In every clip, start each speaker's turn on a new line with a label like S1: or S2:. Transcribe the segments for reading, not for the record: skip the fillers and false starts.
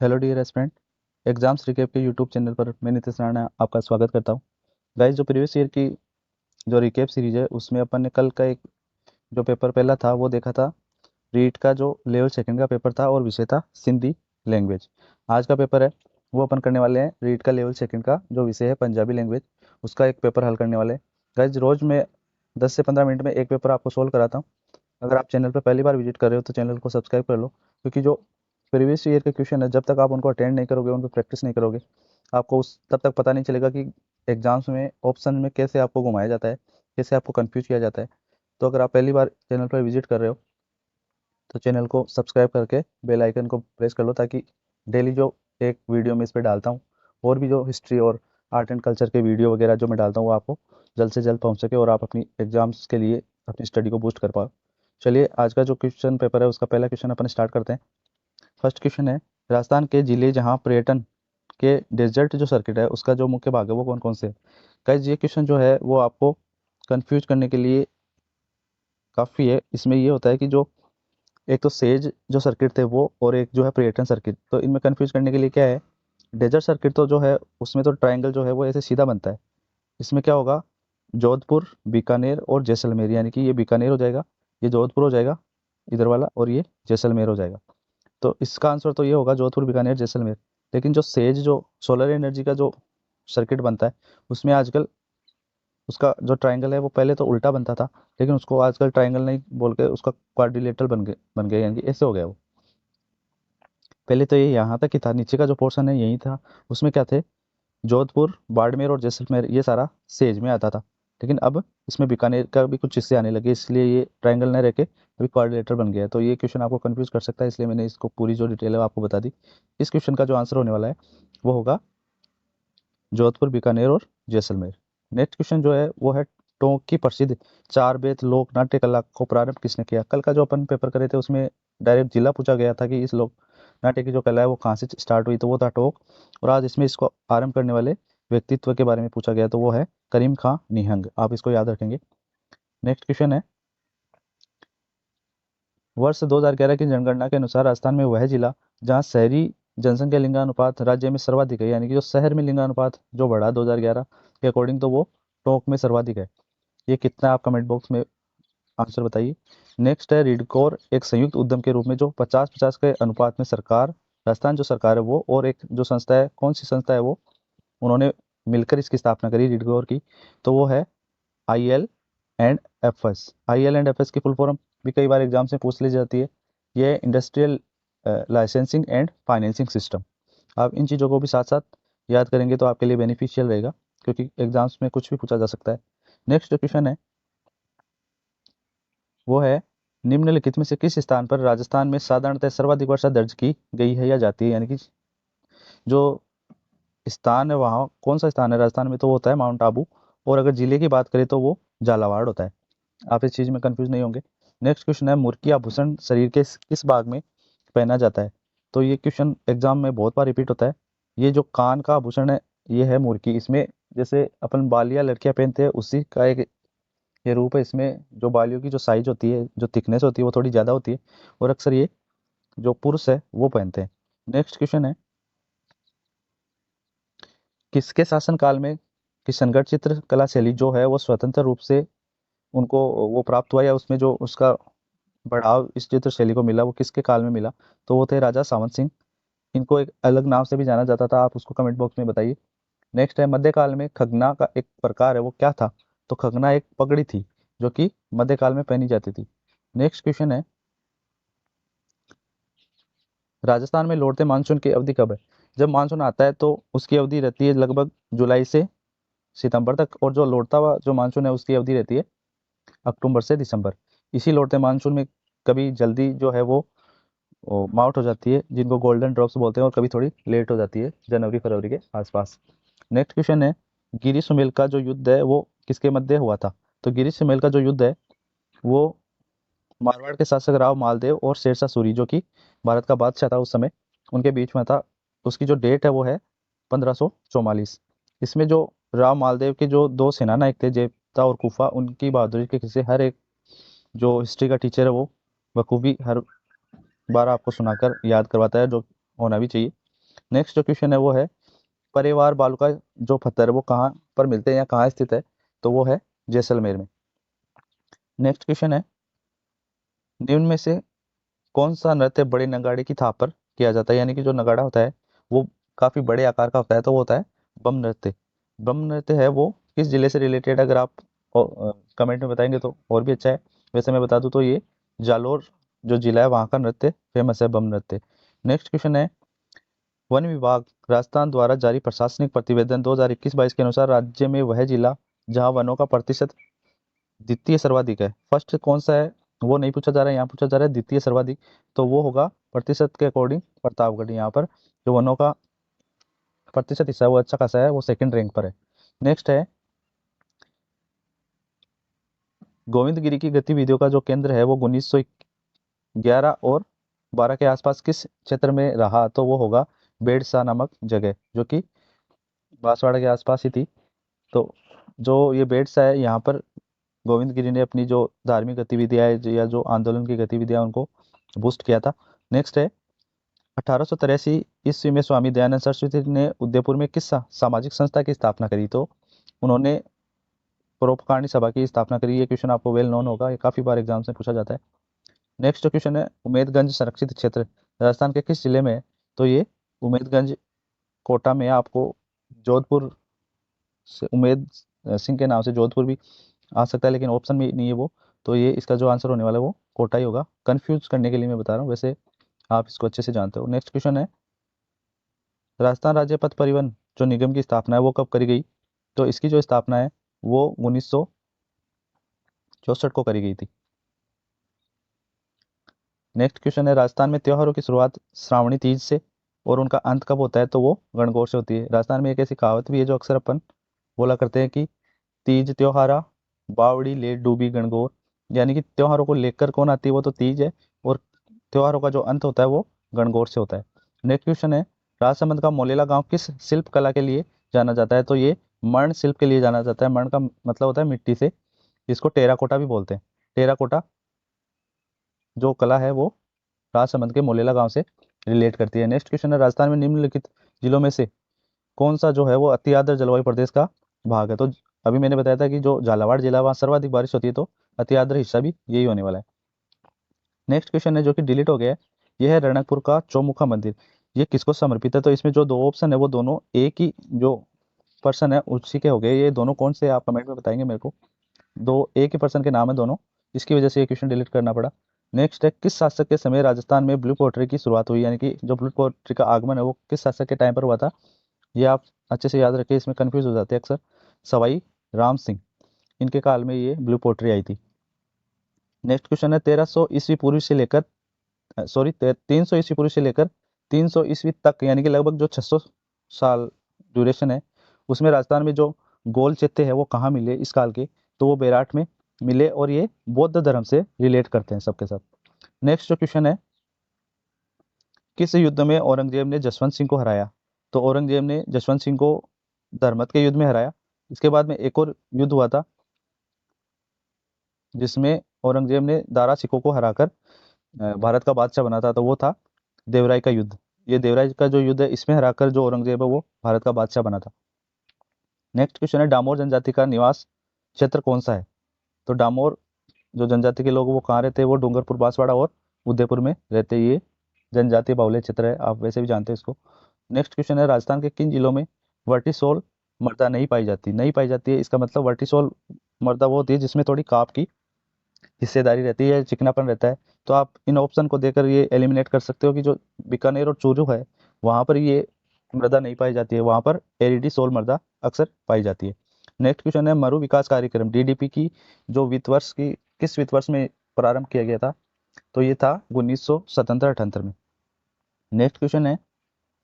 S1: Hello dear aspirant. Exams recap के YouTube channel पर मैं नितिश राणा आपका स्वागत करता हूँ। गाइस, जो प्रीवियस ईयर की जो रिकेप सीरीज है उसमें अपन ने कल का एक जो पेपर पहला था वो देखा था। रीट का जो लेवल सेकंड का पेपर था और विषय था सिंधी लैंग्वेज। आज का पेपर है वो अपन करने वाले हैं रीट का लेवल सेकंड का जो विषय है पंजाबी लैंग्वेज, उसका एक पेपर हल करने वाले हैं। गाइस, रोज़ मैं 10 से 15 मिनट में एक पेपर आपको सोल्व कराता हूँ। अगर आप चैनल पर पहली बार विजिट कर रहे हो तो चैनल को सब्सक्राइब कर लो, क्योंकि जो प्रीवियस ईयर के क्वेश्चन है जब तक आप उनको अटेंड नहीं करोगे, उन पर प्रैक्टिस नहीं करोगे, आपको उस तब तक पता नहीं चलेगा कि एग्जाम्स में ऑप्शन में कैसे आपको घुमाया जाता है, कैसे आपको कंफ्यूज किया जाता है। तो अगर आप पहली बार चैनल पर विजिट कर रहे हो तो चैनल को सब्सक्राइब करके बेल आइकन को प्रेस कर लो, ताकि डेली जो एक वीडियो मैं इस पर डालता हूँ और भी जो हिस्ट्री और आर्ट एंड कल्चर के वीडियो वगैरह जो मैं डालता हूँ वो आपको जल्द से जल्द पहुँच सके और आप अपनी एग्जाम्स के लिए अपनी स्टडी को बूस्ट कर पाओ। चलिए, आज का जो क्वेश्चन पेपर है उसका पहला क्वेश्चन अपन स्टार्ट करते हैं। फर्स्ट क्वेश्चन है, राजस्थान के जिले जहाँ पर्यटन के डेजर्ट जो सर्किट है उसका जो मुख्य भाग है वो कौन कौन से है। गाइस, ये क्वेश्चन जो है वो आपको कंफ्यूज करने के लिए काफ़ी है। इसमें ये होता है कि जो एक तो सेज जो सर्किट थे वो और एक जो है पर्यटन सर्किट, तो इनमें कंफ्यूज करने के लिए क्या है, डेजर्ट सर्किट तो जो है उसमें तो ट्रायंगल जो है वो ऐसे सीधा बनता है। इसमें क्या होगा, जोधपुर, बीकानेर और जैसलमेर, यानी कि ये बीकानेर हो जाएगा, ये जोधपुर हो जाएगा इधर वाला, और ये जैसलमेर हो जाएगा। तो इसका आंसर तो ये होगा जोधपुर, बीकानेर, जैसलमेर। लेकिन जो सेज जो सोलर एनर्जी का जो सर्किट बनता है उसमें आजकल उसका जो ट्रायंगल है वो पहले तो उल्टा बनता था, लेकिन उसको आजकल ट्रायंगल नहीं बोल के उसका क्वाड्रिलेटरल बन गया, यानी कि ऐसे हो गया वो। पहले तो ये यहाँ तक ही था, नीचे का जो पोर्शन है यही था। उसमें क्या थे, जोधपुर, बाड़मेर और जैसलमेर, ये सारा सेज में आता था। लेकिन अब इसमें बीकानेर का भी कुछ हिस्से आने लगे, इसलिए ये ट्रायंगल नहीं रह के अभी क्वाड्रिलेटरल बन गया है। तो ये क्वेश्चन आपको कंफ्यूज कर सकता है, इसलिए मैंने इसको पूरी जो डिटेल है वो आपको बता दी। इस क्वेश्चन का जो आंसर होने वाला है वो होगा जोधपुर, बीकानेर और जैसलमेर। नेक्स्ट क्वेश्चन जो है वो है, टोंक की प्रसिद्ध चार बेत लोक नाट्य कला को प्रारंभ किसने किया। कल का जो अपन पेपर करे थे उसमें डायरेक्ट जिला पूछा गया था कि इस लोक नाट्य की जो कला है वो कहाँ से स्टार्ट हुई, तो वो था टोंक। और आज इसमें इसको आरंभ करने वाले व्यक्तित्व के बारे में पूछा गया, तो वो है करीम खां निहंग। आप इसको याद रखेंगे। नेक्स्ट क्वेश्चन है, वर्ष 2011 की जनगणना के अनुसार राजस्थान में वह जिला जहां शहरी जनसंख्या लिंगानुपात राज्य में सर्वाधिक है, यानी कि जो शहर में लिंगानुपात जो बढ़ा 2011 के अकॉर्डिंग, तो वो टोंक में सर्वाधिक है। ये कितना है आप कमेंट बॉक्स में आंसर बताइए। नेक्स्ट है, रिडकोर एक संयुक्त उद्यम के रूप में जो 50-50 के अनुपात में सरकार, राजस्थान जो सरकार है वो और एक जो संस्था है, कौन सी संस्था है वो, उन्होंने मिलकर इसकी स्थापना करी रिडकोर की, तो वो है IL&FS। IL&FS की फुल फॉर्म भी कई बार एग्जाम से पूछ ली जाती है। ये industrial licensing and financing system. आप इन चीज़ों को भी साथ साथ याद करेंगे तो आपके लिए बेनिफिशियल रहेगा, क्योंकि एग्जाम्स में कुछ भी पूछा जा सकता है। नेक्स्ट क्वेश्चन है वो है, निम्नलिखित में से किस स्थान पर राजस्थान में साधारणतः सर्वाधिक वर्षा दर्ज की गई है या जाती है, यानी कि जो स्थान है वहाँ कौन सा स्थान है राजस्थान में, तो वो होता है माउंट आबू। और अगर जिले की बात करें तो वो झालावाड़ होता है। आप इस चीज़ में कंफ्यूज नहीं होंगे। नेक्स्ट क्वेश्चन है, मुर्की आभूषण शरीर के किस भाग में पहना जाता है। तो ये क्वेश्चन एग्जाम में बहुत बार रिपीट होता है। ये जो कान का आभूषण है ये है मुर्की। इसमें जैसे अपन बालियाँ लड़कियाँ पहनते हैं उसी का एक ये रूप है। इसमें जो बालियों की जो साइज होती है, जो थिकनेस होती है वो थोड़ी ज़्यादा होती है, और अक्सर ये जो पुरुष है वो पहनते हैं। नेक्स्ट क्वेश्चन है, किसके शासन काल में किशनगढ़ चित्रकला शैली जो है वो स्वतंत्र रूप से उनको वो प्राप्त हुआ, या उसमें जो उसका बढ़ाव इस चित्र शैली को मिला वो किसके काल में मिला, तो वो थे राजा सावंत सिंह। इनको एक अलग नाम से भी जाना जाता था, आप उसको कमेंट बॉक्स में बताइए। नेक्स्ट है, मध्यकाल में खगना का एक प्रकार है वो क्या था, तो खगना एक पगड़ी थी जो कि मध्यकाल में पहनी जाती थी। नेक्स्ट क्वेश्चन है, राजस्थान में लौटते मानसून की अवधि कब है। जब मानसून आता है तो उसकी अवधि रहती है लगभग जुलाई से सितंबर तक, और जो लौटता हुआ जो मानसून है उसकी अवधि रहती है अक्टूबर से दिसंबर। इसी लौटते मानसून में कभी जल्दी जो है वो माउट हो जाती है, जिनको गोल्डन ड्रॉप्स बोलते हैं, और कभी थोड़ी लेट हो जाती है जनवरी फरवरी के आसपास। नेक्स्ट क्वेश्चन है, गिरी सुमेल का जो युद्ध है वो किसके मध्य हुआ था। तो गिरी सुमेल का जो युद्ध है वो मारवाड़ के शासक राव मालदेव और शेरशाह सूरी, जो कि भारत का बादशाह था उस समय, उनके बीच में था। उसकी जो डेट है वो है 1544। इसमें जो राव मालदेव के जो दो सेनानायक थे, जेबता और कुफा, उनकी बहादुरी के किस्से हर एक जो हिस्ट्री का टीचर है वो बखूबी हर बार आपको सुनाकर याद करवाता है, जो होना भी चाहिए। नेक्स्ट जो क्वेश्चन है वो है परिवार बालुका जो पत्थर है वो कहाँ पर मिलते हैं या कहाँ स्थित है, तो वो है जैसलमेर में। नेक्स्ट क्वेश्चन है निम्न में से कौन सा नृत्य बड़े नगाड़े की थाप पर किया जाता है, यानी कि जो नगाड़ा होता है वो काफी बड़े आकार का होता है, तो वो होता है बम नृत्य। बम नृत्य है वो किस जिले से रिलेटेड, अगर आप कमेंट में बताएंगे तो और भी अच्छा है। वैसे मैं बता दूं तो ये जालोर जो जिला है वहाँ का नृत्य फेमस है, बम नृत्य। नेक्स्ट क्वेश्चन है वन विभाग राजस्थान द्वारा जारी प्रशासनिक प्रतिवेदन 2021-22 के अनुसार राज्य में वह जिला जहां वनों का प्रतिशत द्वितीय सर्वाधिक है, फर्स्ट कौन सा है वो नहीं पूछा जा रहा है, यहाँ पूछा जा रहा है द्वितीय सर्वाधिक, तो वो होगा प्रतिशत के अकॉर्डिंग प्रतापगढ़। यहाँ पर जो वनों का प्रतिशत हिस्सा है वो अच्छा खासा है, वो सेकंड रैंक पर है। नेक्स्ट है गोविंदगिरी की गतिविधियों का जो केंद्र है वो 1911 और 12 के आसपास किस क्षेत्र में रहा, तो वो होगा बेड़सा नामक जगह जो कि बांसवाड़ा के आसपास ही थी। तो जो ये बेड़सा है यहाँ पर गोविंदगिरी ने अपनी जो धार्मिक गतिविधियां या जो आंदोलन की गतिविधियां उनको बूस्ट किया था। नेक्स्ट है 1883 ईस्वी में स्वामी दयानंद सरस्वती ने उदयपुर में किस सामाजिक संस्था की स्थापना करी, तो उन्होंने परोपकारी सभा की स्थापना करी। ये क्वेश्चन आपको वेल नोन होगा, ये काफी बार एग्जाम्स में पूछा जाता है। नेक्स्ट क्वेश्चन है उमेदगंज संरक्षित क्षेत्र राजस्थान के किस जिले में है, तो ये उमेदगंज कोटा में है। आपको जोधपुर से उमेद सिंह के नाम से जोधपुर भी आ सकता है, लेकिन ऑप्शन में नहीं है वो, तो ये इसका जो आंसर होने वाला है वो कोटा ही होगा। कंफ्यूज करने के लिए मैं बता रहा हूँ, वैसे आप इसको अच्छे से जानते हो। नेक्स्ट क्वेश्चन है राजस्थान राज्य पथ परिवहन जो निगम की स्थापना है वो कब करी गई, तो इसकी जो स्थापना है वो 1964 को करी गई थी। नेक्स्ट क्वेश्चन है राजस्थान में त्योहारों की शुरुआत श्रावणी तीज से और उनका अंत कब होता है, तो वो गणगौर से होती है। राजस्थान में एक ऐसी कहावत भी है जो अक्सर अपन बोला करते हैं कि तीज त्योहारा बावड़ी ले डूबी गणगौर, यानी कि त्योहारों को लेकर कौन आती है वो तो तीज है, और त्योहारों का जो अंत होता है वो गणगौर से होता है। नेक्स्ट क्वेश्चन है राजसमंद का मोलेला गांव किस शिल्प कला के लिए जाना जाता है, तो ये मर्ण शिल्प के लिए जाना जाता है। मर्ण का मतलब होता है मिट्टी से, इसको टेराकोटा भी बोलते हैं। टेराकोटा जो कला है वो राजसमंद के मोलेला गांव से रिलेट करती है। नेक्स्ट क्वेश्चन है राजस्थान में निम्नलिखित जिलों में से कौन सा जो है वो अति आर्द्र जलवायु प्रदेश का भाग है, तो अभी मैंने बताया था कि जो झालावाड़ जिला है वहाँ सर्वाधिक बारिश होती है, तो अति आर्द्र हिस्सा भी यही होने वाला है। नेक्स्ट क्वेश्चन है जो कि डिलीट हो गया है, यह है रणकपुर का चौमुखा मंदिर, ये किसको समर्पित है, तो इसमें जो दो ऑप्शन है वो दोनों एक ही जो पर्सन है उसी के हो गए। ये दोनों कौन से आप कमेंट में बताएंगे मेरे को, दो एक ही पर्सन के नाम है दोनों, इसकी वजह से ये क्वेश्चन डिलीट करना पड़ा। नेक्स्ट है किस शासक के समय राजस्थान में ब्लू पोट्री की शुरुआत हुई, यानी कि जो ब्लू पोट्री का आगमन है वो किस शासक के टाइम पर हुआ था, ये आप अच्छे से याद रखिए, इसमें कंफ्यूज हो जाते हैं अक्सर। सवाई राम सिंह, इनके काल में ये ब्लू पोट्री आई थी। नेक्स्ट क्वेश्चन है 1300 ईस्वी पूर्व से लेकर 300 ईस्वी पूर्व से लेकर 300 ईस्वी तक, यानी कि लगभग जो 600 साल ड्यूरेशन है, उसमें राजस्थान में जो गोल चित्ते हैं वो कहाँ मिले इस काल के, तो वो बेराट में मिले, और ये बौद्ध धर्म से रिलेट करते हैं सबके साथ। नेक्स्ट जो क्वेश्चन है किस युद्ध में औरंगजेब ने जसवंत सिंह को हराया, तो औरंगजेब ने जसवंत सिंह को धर्मत के युद्ध में हराया। इसके बाद में एक और युद्ध हुआ था जिसमें औरंगजेब ने दारा सिकों को हराकर भारत का बादशाह बना था, तो वो था देवराय का युद्ध। ये देवराय का जो युद्ध है इसमें हराकर जो औरंगजेब है वो भारत का बादशाह बना था। नेक्स्ट क्वेश्चन है डामोर जनजाति का निवास क्षेत्र कौन सा है, तो डामोर जो जनजाति के लोग वो कहाँ रहते हैं, वो डूंगरपुर बांसवाड़ा और उदयपुर में रहते हैं। ये जनजातीय बाहुल्य क्षेत्र है, आप वैसे भी जानते हैं इसको। नेक्स्ट क्वेश्चन है राजस्थान के किन जिलों में वर्टिसोल मृदा नहीं पाई जाती है, इसका मतलब वर्टिसोल मृदा वो होती है जिसमें थोड़ी काप की हिस्सेदारी रहती है, चिकनापन रहता है। तो आप इन ऑप्शन को देकर ये एलिमिनेट कर सकते हो कि जो बीकानेर और चूरू है वहाँ पर ये मृदा नहीं पाई जाती है, वहाँ पर एरिडी सोल मृदा अक्सर पाई जाती है। नेक्स्ट क्वेश्चन है मरु विकास कार्यक्रम डीडीपी की जो वित्त वर्ष की किस वित्त वर्ष में प्रारंभ किया गया था, तो ये था 1977-78 में। नेक्स्ट क्वेश्चन है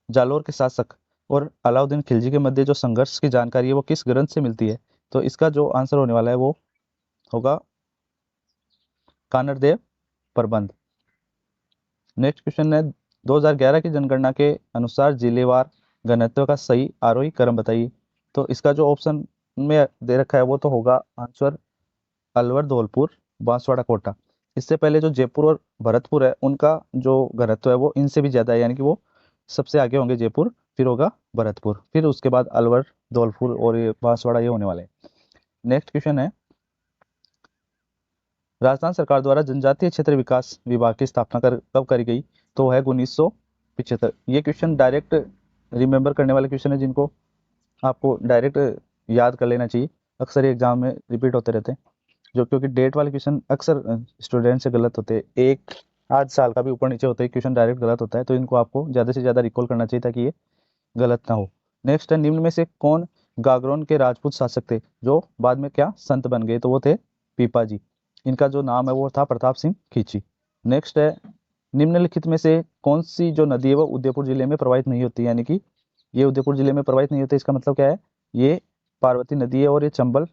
S1: जालोर के शासक और अलाउद्दीन खिलजी के मध्य जो संघर्ष की जानकारी है वो किस ग्रंथ से मिलती है, तो इसका जो आंसर होने वाला है वो होगा कानरदेव प्रबंध। नेक्स्ट क्वेश्चन है 2011 की जनगणना के अनुसार जिलेवार घनत्व का सही आरोही क्रम बताइए, तो इसका जो ऑप्शन में दे रखा है वो तो होगा आंसर अलवर धौलपुर बांसवाड़ा कोटा। इससे पहले जो जयपुर और भरतपुर है उनका जो घनत्व है वो इनसे भी ज्यादा है, यानी कि वो सबसे आगे होंगे जयपुर फिर होगा भरतपुर, फिर उसके बाद अलवर, धौलपुर और ये बांसवाड़ा, ये होने वाले हैं। नेक्स्ट क्वेश्चन है, राजस्थान सरकार द्वारा जनजातीय क्षेत्र विकास विभाग की स्थापना कब करी गई? तो है 1975। ये क्वेश्चन डायरेक्ट रिमेंबर करने वाले क्वेश्चन है, जिनको आपको डायरेक्ट याद कर लेना चाहिए। अक्सर एग्जाम में रिपीट होते रहते हैं, जो क्योंकि डेट वाले क्वेश्चन अक्सर स्टूडेंट से गलत होते हैं, एक आध साल का भी ऊपर नीचे होता है क्वेश्चन, डायरेक्ट गलत होता है, तो इनको आपको ज़्यादा से ज़्यादा रिकॉल करना चाहिए ताकि ये गलत ना हो। नेक्स्ट है, निम्न में से कौन गागरोन के राजपूत शासक थे जो बाद में क्या संत बन गए? तो वो थे पीपा जी। इनका जो नाम है वो था प्रताप सिंह खींची। नेक्स्ट है, निम्नलिखित में से कौन सी जो नदी है वो उदयपुर जिले में प्रवाहित नहीं होती, यानी कि ये उदयपुर जिले में प्रवाहित नहीं होती, इसका मतलब क्या है? ये पार्वती नदी है और ये चंबल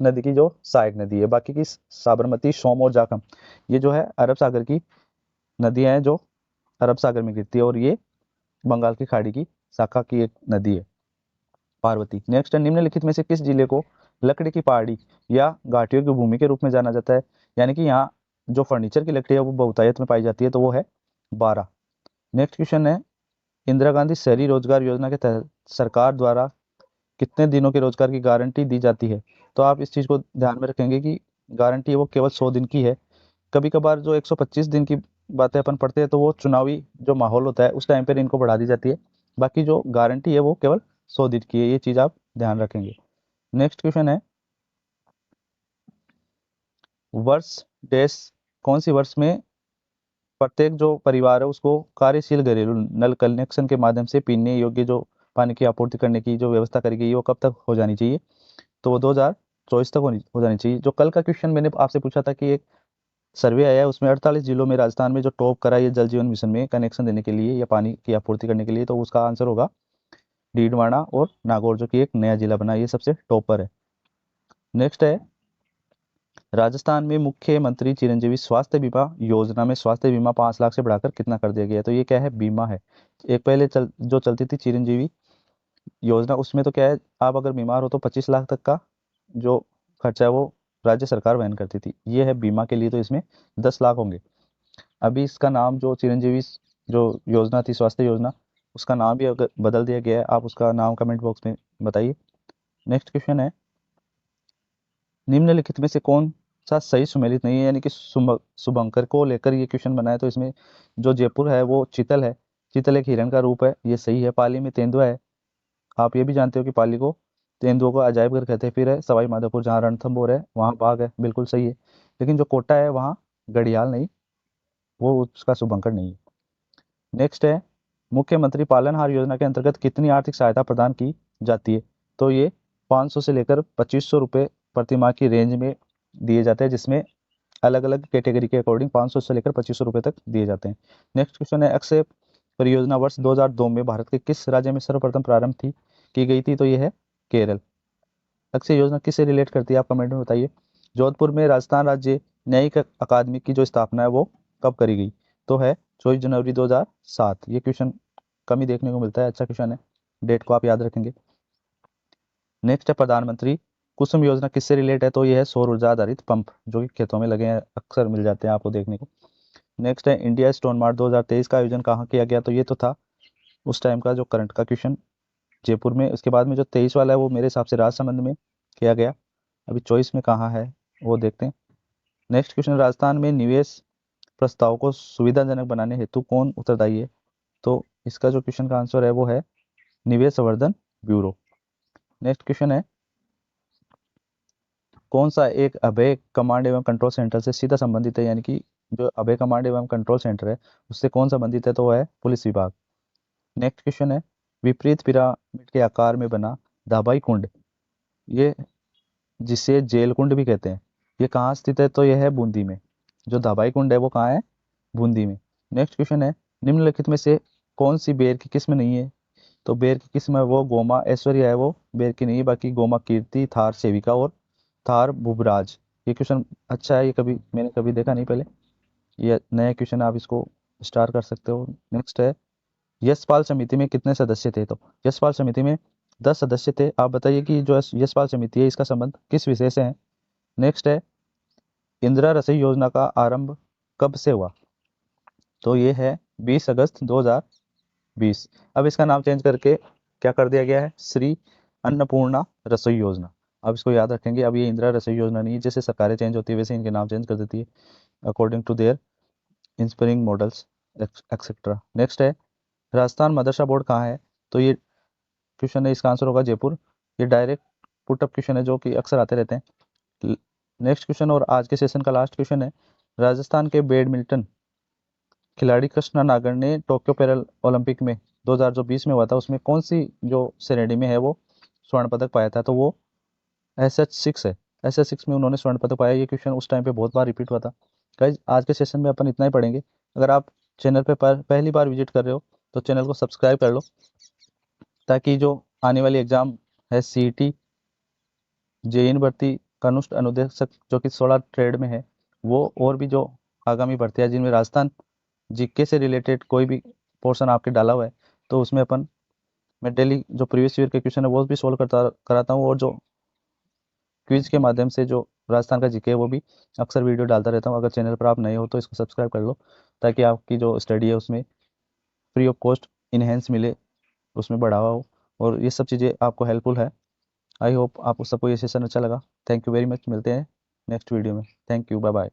S1: नदी की जो सहायक नदी है। बाकी की साबरमती, सोम और जाखम, ये जो है अरब सागर की नदियां हैं जो अरब सागर में गिरती है, और ये बंगाल की खाड़ी की शाखा की एक नदी है पार्वती। नेक्स्ट है, निम्नलिखित में से किस जिले को लकड़ी की पहाड़ी या घाटियों की भूमि के रूप में जाना जाता है? यानी कि यहाँ जो फर्नीचर की लकड़ी है वो बहुतायत में पाई जाती है, तो वो है बारह। नेक्स्ट क्वेश्चन है, इंदिरा गांधी शहरी रोजगार योजना के तहत सरकार द्वारा कितने दिनों के रोजगार की गारंटी दी जाती है? तो आप इस चीज़ को ध्यान में रखेंगे कि गारंटी है वो केवल 100 दिन की है। कभी कभार जो 125 दिन की बातें अपन पढ़ते हैं तो वो चुनावी जो माहौल होता है उस टाइम पर इनको बढ़ा दी जाती है। बाकी जो गारंटी है वो केवल 100 दिन की है, ये चीज़ आप ध्यान रखेंगे। नेक्स्ट क्वेश्चन है, वर्ष डैश कौन सी वर्ष में प्रत्येक जो परिवार है उसको कार्यशील घरेलू नल कनेक्शन के माध्यम से पीने योग्य जो पानी की आपूर्ति करने की जो व्यवस्था करी गई है वो कब तक हो जानी चाहिए? तो वो 2024 तक हो जानी चाहिए। जो कल का क्वेश्चन मैंने आपसे पूछा था कि एक सर्वे आया है उसमें 48 जिलों में राजस्थान में जो टॉप करा है जल जीवन मिशन में कनेक्शन देने के लिए या पानी की आपूर्ति करने के लिए, तो उसका आंसर होगा डीडवाना और नागौर, जो कि एक नया जिला बना, ये सबसे टॉप पर है। नेक्स्ट है, राजस्थान में मुख्यमंत्री चिरंजीवी स्वास्थ्य बीमा योजना में स्वास्थ्य बीमा 5 लाख से बढ़ाकर कितना कर दिया गया है? तो ये क्या है? बीमा है। एक पहले जो चलती थी चिरंजीवी योजना, उसमें तो क्या है, आप अगर बीमार हो तो 25 लाख तक का जो खर्चा है वो राज्य सरकार वहन करती थी। ये है बीमा के लिए, तो इसमें 10 लाख होंगे। अभी इसका नाम जो चिरंजीवी जो योजना थी स्वास्थ्य योजना, उसका नाम भी अगर बदल दिया गया है, आप उसका नाम कमेंट बॉक्स में बताइए। नेक्स्ट क्वेश्चन है, निम्नलिखित में से कौन सा सही सुमेलित नहीं है? यानी कि शुभंकर को लेकर ये क्वेश्चन बना है, तो इसमें जो जयपुर है वो चीतल है, चीतल एक हिरण का रूप है, ये सही है। पाली में तेंदुआ है, आप ये भी जानते हो कि पाली को तेंदुओं को अजायब घर कहते हैं। फिर है सवाई माधोपुर जहाँ रणथंभौर है वहाँ बाघ है, बिल्कुल सही है। लेकिन जो कोटा है वहाँ घड़ियाल नहीं, वो उसका शुभंकर नहीं है। नेक्स्ट है, मुख्यमंत्री पालनहार योजना के अंतर्गत कितनी आर्थिक सहायता प्रदान की जाती है? तो ये 500 से लेकर 2500 रुपये प्रति माह की रेंज में दिए जाते हैं, जिसमें अलग अलग कैटेगरी के अकॉर्डिंग 500 से लेकर 2500 रुपये तक दिए जाते हैं। नेक्स्ट क्वेश्चन है, अक्षय परियोजना वर्ष 2002 में भारत के किस राज्य में सर्वप्रथम प्रारंभ की गई थी? तो ये है केरल। अक्षय योजना किससे रिलेट करती है, आप कमेंट में बताइए। जोधपुर में राजस्थान राज्य न्यायिक अकादमी की जो स्थापना है वो कब करी गई? तो है 24 जनवरी 2007। ये क्वेश्चन कम ही देखने को मिलता है, अच्छा क्वेश्चन है, डेट को आप याद रखेंगे। नेक्स्ट है, प्रधानमंत्री कुसुम योजना किससे रिलेट है? तो ये है सौर ऊर्जा आधारित पंप जो कि खेतों में लगे हैं, अक्सर मिल जाते हैं आपको देखने को। नेक्स्ट है, इंडिया स्टोन मार्ट 2023 का आयोजन कहाँ किया गया? तो ये तो था उस टाइम का जो करंट का क्वेश्चन, जयपुर में। उसके बाद में जो 23 वाला है वो मेरे हिसाब से राजसमंद में किया गया। अभी चॉइस में कहाँ है वो देखते हैं। नेक्स्ट क्वेश्चन, राजस्थान में निवेश प्रस्ताव को सुविधाजनक बनाने हेतु कौन उत्तरदायी है? तो इसका जो क्वेश्चन का आंसर है वो है निवेश संवर्धन ब्यूरो। नेक्स्ट क्वेश्चन है, कौन सा एक अभय कमांड एवं कंट्रोल सेंटर से सीधा संबंधित है? यानी कि जो अभय कमांड एवं कंट्रोल सेंटर है उससे कौन संबंधित है? तो वो है पुलिस विभाग। नेक्स्ट क्वेश्चन है, विपरीत पिरामिड के आकार में बना दाबाई कुंड, ये जिसे जेल कुंड भी कहते हैं, ये कहाँ स्थित है? तो यह है बूंदी में। जो दाबाई कुंड है वो कहाँ है? बूंदी में। नेक्स्ट क्वेश्चन है, निम्नलिखित में से कौन सी बेर की किस्म नहीं है? तो बेर की किस्म है वो गोमा ऐश्वर्या है, वो बेर की नहीं है। बाकी गोमा कीर्ति, थार सेविका और थार भुवराज। ये क्वेश्चन अच्छा है, ये कभी मैंने कभी देखा नहीं पहले, ये नया क्वेश्चन, आप इसको स्टार कर सकते हो। नेक्स्ट है, यशपाल समिति में कितने सदस्य थे? तो यशपाल समिति में 10 सदस्य थे। आप बताइए कि जो यशपाल समिति है इसका संबंध किस विषय से है? नेक्स्ट है, इंदिरा रसोई योजना का आरंभ कब से हुआ? तो ये है 20 अगस्त 2000 20। अब इसका नाम चेंज करके क्या कर दिया गया है, श्री अन्नपूर्णा रसोई योजना। अब इसको याद रखेंगे, अब ये इंदिरा रसोई योजना नहीं है। जैसे सरकारें चेंज होती है वैसे इनके नाम चेंज कर देती है according to their inspiring models etcetera. Next है राजस्थान मदरसा बोर्ड कहाँ है, तो ये क्वेश्चन है, इसका आंसर होगा जयपुर। ये डायरेक्ट पुटअप क्वेश्चन है जो कि अक्सर आते रहते हैं। नेक्स्ट क्वेश्चन और आज के सेशन का लास्ट क्वेश्चन है, राजस्थान के बैडमिंटन खिलाड़ी कृष्णा नागर ने टोक्यो पैरल ओलंपिक में 2020 में हुआ था, उसमें कौन सी जो श्रेणी में है वो स्वर्ण पदक पाया था, तो वो SH6 है। SH6 में उन्होंने स्वर्ण पदक पाया। ये क्वेश्चन उस टाइम पे बहुत बार रिपीट हुआ था। गाइज आज के सेशन में अपन इतना ही पढ़ेंगे। अगर आप चैनल पे पहली बार विजिट कर रहे हो तो चैनल को सब्सक्राइब कर लो, ताकि जो आने वाली एग्ज़ाम है CET, जेईन भर्ती, कनिष्ठ अनुदेशक जो कि 16 ट्रेड में है, वो और भी जो आगामी भर्ती है जिनमें राजस्थान जीके से रिलेटेड कोई भी पोर्शन आपके डाला हुआ है, तो उसमें मैं डेली जो प्रीवियस ईयर के क्वेश्चन है वो भी सोल्व कराता हूँ, और जो क्विज के माध्यम से जो राजस्थान का जीके है वो भी अक्सर वीडियो डालता रहता हूँ। अगर चैनल पर आप नए हो तो इसको सब्सक्राइब कर लो, ताकि आपकी जो स्टडी है उसमें फ्री ऑफ कॉस्ट इन्हेंस मिले, उसमें बढ़ावा हो, और ये सब चीज़ें आपको हेल्पफुल है। आई होप आपको सबको ये सेशन अच्छा लगा। थैंक यू वेरी मच, मिलते हैं नेक्स्ट वीडियो में। Thank you, bye bye.